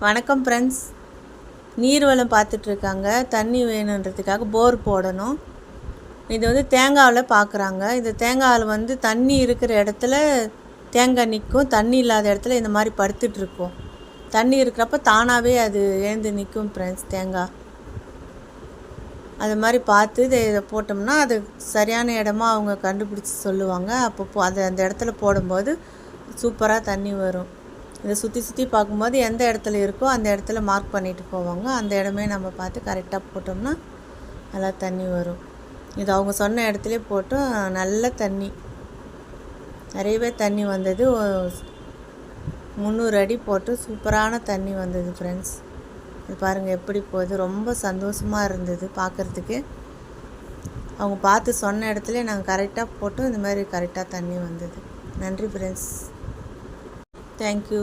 வணக்கம் ஃப்ரெண்ட்ஸ். நீர்வளம் பார்த்துட்ருக்காங்க. தண்ணி வேணுன்றதுக்காக போர் போடணும். இது வந்து தேங்காவில் பார்க்குறாங்க. இந்த தேங்காயில் தண்ணி இருக்கிற இடத்துல தேங்காய் நிற்கும், தண்ணி இல்லாத இடத்துல இந்த மாதிரி படுத்துட்ருக்கும். தண்ணி இருக்கிறப்ப தானாகவே அது எழுந்து நிற்கும் ஃப்ரெண்ட்ஸ். தேங்காய் அது மாதிரி பார்த்து இதை போட்டோம்னா அது சரியான இடமா அவங்க கண்டுபிடிச்சி சொல்லுவாங்க. அப்போ அந்த இடத்துல போடும்போது சூப்பராக தண்ணி வரும். இதை சுற்றி பார்க்கும்போது எந்த இடத்துல இருக்கோ அந்த இடத்துல மார்க் பண்ணிட்டு போவாங்க. அந்த இடமே நம்ம பார்த்து கரெக்டாக போட்டோம்னா நல்லா தண்ணி வரும். இது அவங்க சொன்ன இடத்துல போட்டு நல்ல தண்ணி, நிறையவே தண்ணி வந்தது. 300 அடி போட்டு சூப்பரான தண்ணி வந்தது ஃப்ரெண்ட்ஸ். இது பாருங்கள் எப்படி போகுது. ரொம்ப சந்தோஷமாக இருந்தது பார்க்குறதுக்கு. அவங்க பார்த்து சொன்ன இடத்துல நாங்கள் கரெக்டாக போட்டோம். இந்த மாதிரி கரெக்டாக தண்ணி வந்தது. நன்றி ஃப்ரெண்ட்ஸ். Thank you.